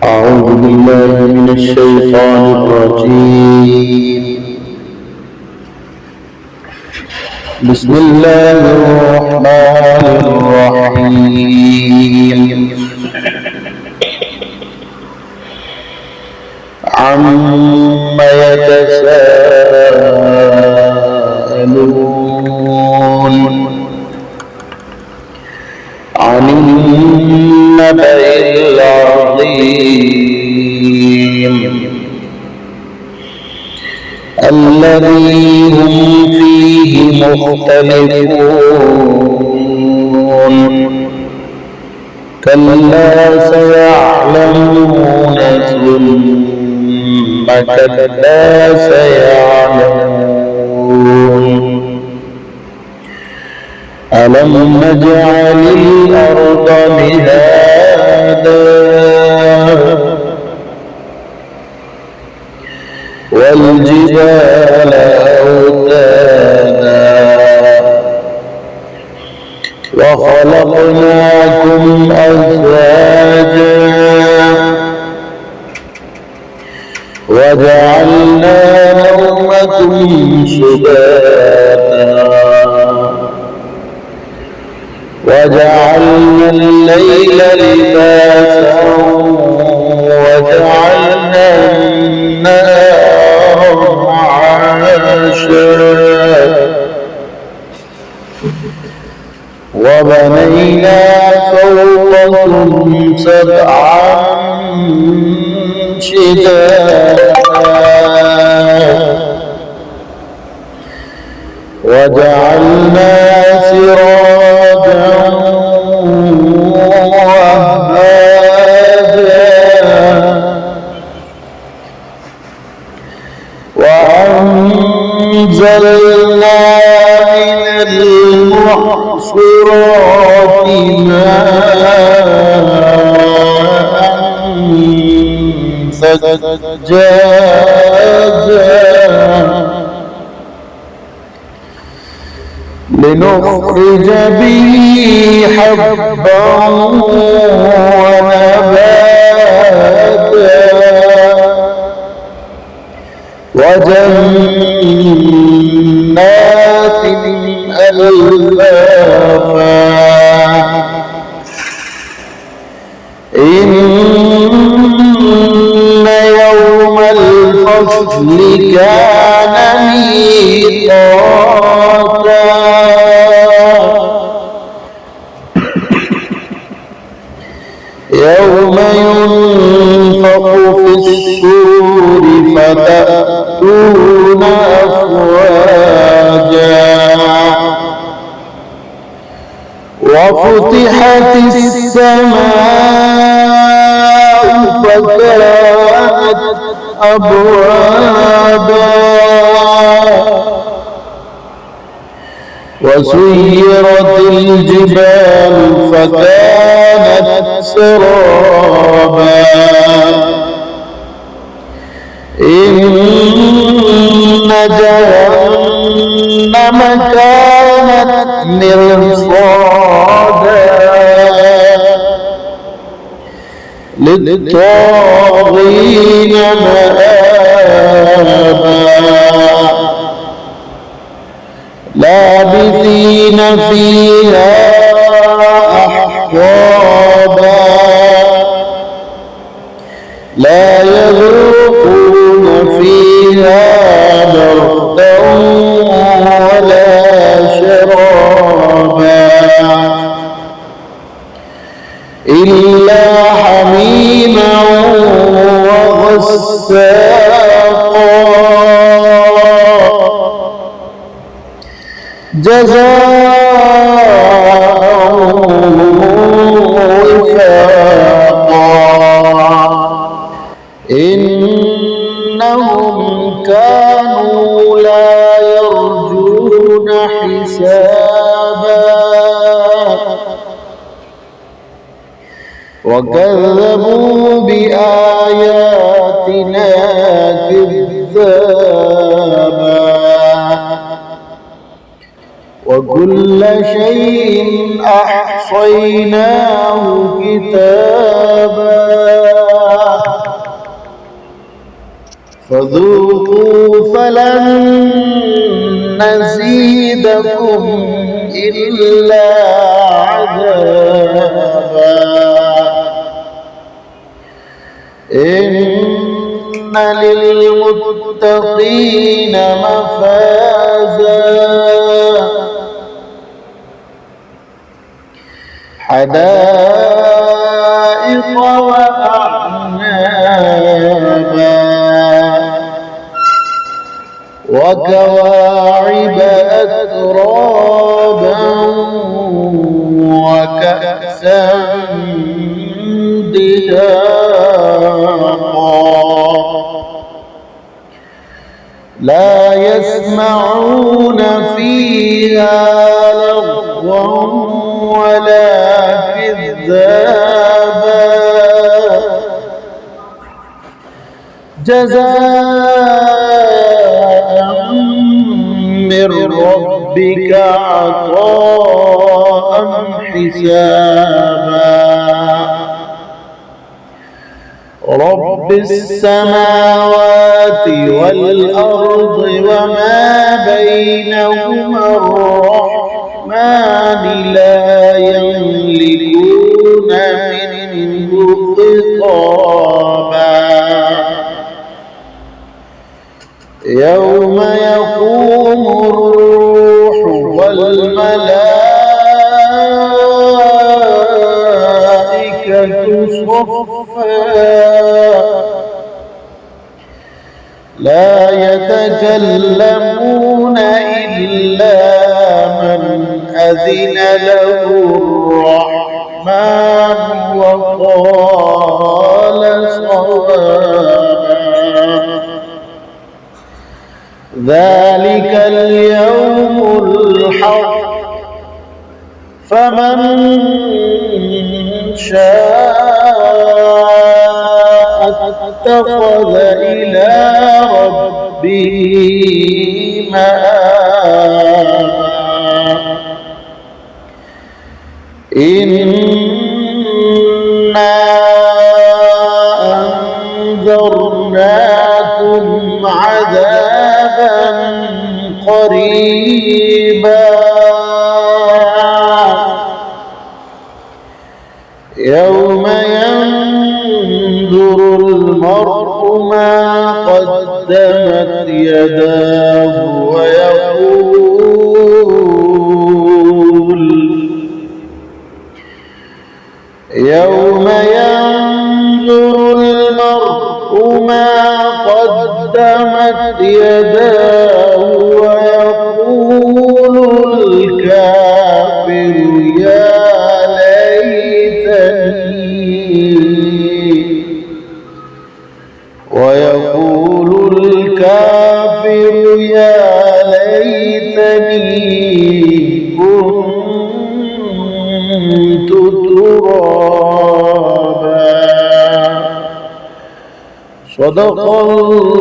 أعوذ بالله من الشيطان الرجيم. بسم الله الرحمن الرحيم. عما يتساءلون عن النبأ العظيم الذي هم فيه مختلفون كلا سيعلمون ثم كلا سيعلمون ألم نجعل الأرض مهادا والجبال أوتادا وخلقناكم أزواجا وجعلنا نومكم سباتا وجعلنا الليل لباسا وجعلنا النهار معاشا وبنينا فوقكم سبعا شدادا وجعلنا سراجا وهاجا وأنزلنا من المعصرات ماء ثجاجا لنخرج به حبا ونباتا وجنات ألفافا إن يوم الفصل كان ميقاتا يوم ينفخ في الصور فتأتون أفواجا وفتحت السماء فكانت أبوابا وسيرت الجبال فكانت سرابا إن جهنم كانت مرصادا للطاغين مآبا لابثين فيها أحقابا لا يذوقون فيها بردا ولا شرابا إلا حميما وغساقا جزاء وفاقا إنهم كانوا لا يرجون حسابا وكذبوا بآياتنا كذابا وكل شيء أحصيناه كتابا فذوقوا فلن نزيدكم إلا عذابا إن للمتقين مفازا حدائق وأعنابا وكواعب أترابا وكأسا دهاقا لا يسمعون فيها لغوا ولا كذابا جزاء من ربك عطاء حسابا رب السماوات والأرض وما بينهما الرحمن لا يملكون منه خطابا يوم يقوم الروح والملائكة صفا لا يتكلمون إلا من أذن له الرحمن وقال صوابا ذلك اليوم الحق فمن شاء اتخذ إلى ربه مآبا إنا أنذرناكم عذابا قريبا يوم ينظر المرء ما قدمت يداه يوم ينظر المرء ما قدمت يداه ويقول الكافر يا ليتني كنت ترابا صدق الله